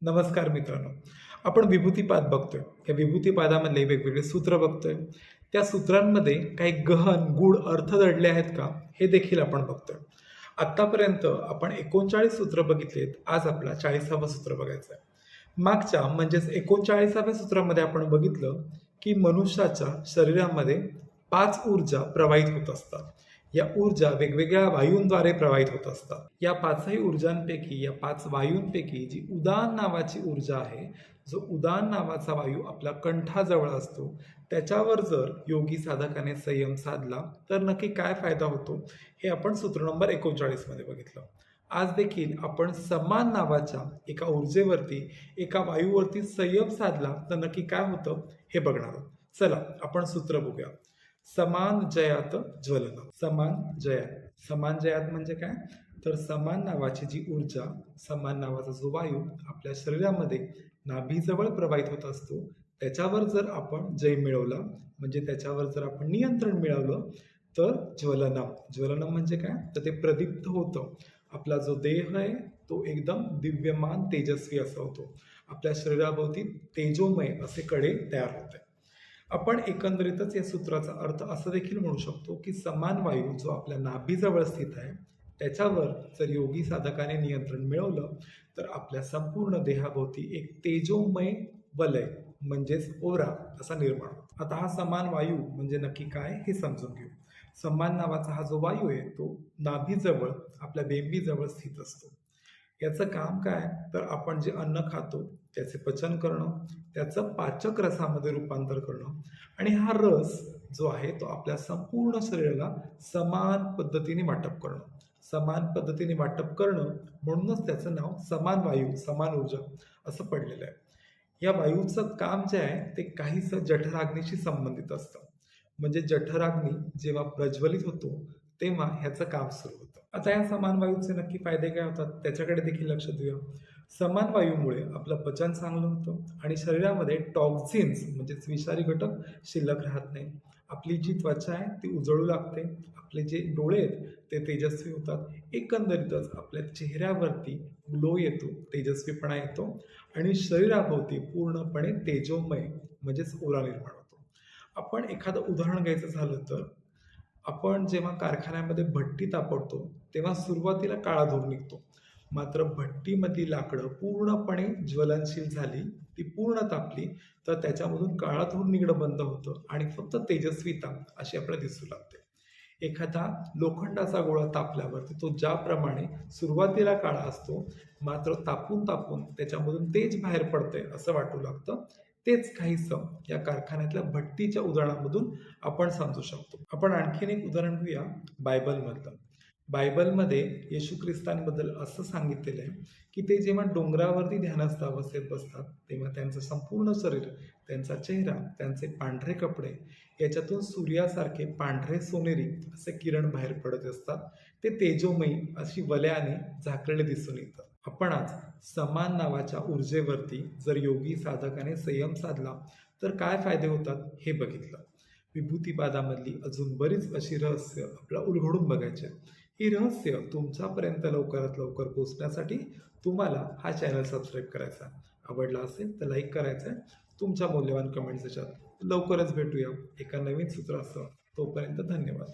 नमस्कार मित्रांनो. आपण विभूतिपाद बघतोय. या विभूतिपादामधले वेगवेगळे सूत्र बघतोय. त्या सूत्रांमध्ये काही गहन, गूढ अर्थ दडले आहेत का? हे देखील आपण बघतोय. आत्तापर्यंत आपण 39 सूत्र बघितलीत. आज आपला 40वा सूत्र बघायचं आहे. मागच्या म्हणजेच 39व्या सूत्रामध्ये आपण बघितलं, की मनुष्याच्या शरीरामध्ये 5 ऊर्जा प्रवाहित होत असतात. या ऊर्जा वेगवेगळ्या वायूंद्वारे प्रवाहित होत असतात. या 5ही ऊर्जांपैकी, या 5 वायूंपैकी जी उदान नावाची ऊर्जा आहे, जो उदान नावाचा वायू आपल्या कंठाजवळ असतो, त्याच्यावर जर योगी साधकाने संयम साधला तर नक्की काय फायदा होतो, हे आपण सूत्र नंबर 39 मध्ये बघितलं. आज देखील आपण समान नावाच्या एका ऊर्जेवरती, एका वायूवरती संयम साधला तर नक्की काय होतं हे बघणार आहोत. चला आपण सूत्र बघूया. समान जयात ज्वलन. समान जयात म्हणजे काय? तर समान नावाची जी ऊर्जा, समान नावाचा जो वायू आपल्या शरीरामध्ये नाभीजवळ प्रवाहित होत असतो, त्याच्यावर जर आपण जय मिळवला, म्हणजे त्याच्यावर जर आपण नियंत्रण मिळवलं, तर ज्वलनम म्हणजे काय? तर ते प्रदीप्त होतं. आपला जो देह आहे तो एकदम दिव्यमान तेजस्वी असा होतो. आपल्या शरीराभोवती तेजोमय असे कडे तयार होते. आपण एकंदरीतच या सूत्राचा अर्थ असं देखील म्हणू शकतो, की समान वायू जो आपल्या नाभीजवळ स्थित आहे, त्याच्यावर जर योगी साधकाने नियंत्रण मिळवलं, तर आपल्या संपूर्ण देहाभोवती एक तेजोमय वलय म्हणजेच ओरा असा निर्माण होतो. आता हा समान वायू म्हणजे नक्की काय हे समजून घेऊ. समान नावाचा हा जो वायू आहे तो नाभीजवळ आपल्या बेंबीजवळ स्थित असतो. याचं काम काय? तर आपण जे अन्न खातो त्याचे पचन करणं, त्याचं पाचक रसामध्ये रूपांतर करणं आणि हा रस जो आहे तो आपल्या संपूर्ण शरीराला समान पद्धतीने वाटप करणं. समान पद्धतीने वाटप करणं म्हणूनच त्याचं नाव समान वायू, समान ऊर्जा असं पडलेलं आहे. या वायूचं काम जे आहे ते काहीसं जठराग्नीशी संबंधित असतं. म्हणजे जठराग्नी जेव्हा प्रज्वलित होतो तेव्हा ह्याचं काम सुरू होतं. आता या समान वायूचे नक्की फायदे काय होतात त्याच्याकडे देखील लक्ष देऊया. समान वायूमुळे आपलं पचन चांगलं होतं आणि शरीरामध्ये टॉक्झिन्स म्हणजेच विषारी घटक शिल्लक राहत नाही. आपली जी त्वचा आहे ती उजळू लागते. आपले जे डोळे आहेत ते तेजस्वी होतात. एकंदरीतच आपल्या चेहऱ्यावरती ग्लो येतो, तेजस्वीपणा येतो आणि शरीराभोवती पूर्णपणे तेजोमय म्हणजेच ओरा निर्माण होतो. आपण एखादं उदाहरण घ्यायचं झालं तर आपण जेव्हा कारखान्यामध्ये भट्टी तापवतो तेव्हा सुरुवातीला काळा धूर निघतो. मात्र भट्टीमधली लाकडं पूर्णपणे ज्वलनशील झाली, ती पूर्ण तापली, तर त्याच्यामधून काळा धूर निघणं बंद होतं आणि फक्त तेजस्विता अशी आपल्याला दिसू लागते. एखादा लोखंडाचा गोळा तापल्यावरती तो ज्याप्रमाणे सुरुवातीला काळा असतो, मात्र तापून तापून त्याच्यामधून तेज बाहेर पडतंय असं वाटू लागतं. तेच काहीसं या कारखान्यातल्या भट्टीच्या उदाहरणामधून आपण समजू शकतो. आपण आणखीन एक उदाहरण घेऊया बायबलमधलं. बायबलमध्ये येशू ख्रिस्तांबद्दल असं सांगितलेलं आहे, की ते जेव्हा डोंगरावरती ध्यानस्थ अवस्थेत बसतात, तेव्हा त्यांचं संपूर्ण शरीर, त्यांचा चेहरा, त्यांचे पांढरे कपडे याच्यातून सूर्यासारखे पांढरे सोनेरी असे किरण बाहेर पडत असतात. ते तेजोमयी अशी वलयाने झाकलेले दिसून येतात. आपण आज समान नावाच्या ऊर्जेवरती जर योगी साधकाने संयम साधला तर काय फायदे होतात हे बघितलं. विभूतिपादामधली अजून बरीच अशी रहस्य आपल्याला उलगडून बघायची आहेत. ही रहस्य तुमच्यापर्यंत लवकरात लवकर पोहोचण्यासाठी तुम्हाला हा चॅनल सबस्क्राईब करायचा आहे. आवडला असेल तर लाईक करायचं आहे. तुमच्या मौल्यवान कमेंट्स याच्यात. लवकरच भेटूया एका नवीन सूत्रासह. तोपर्यंत धन्यवाद.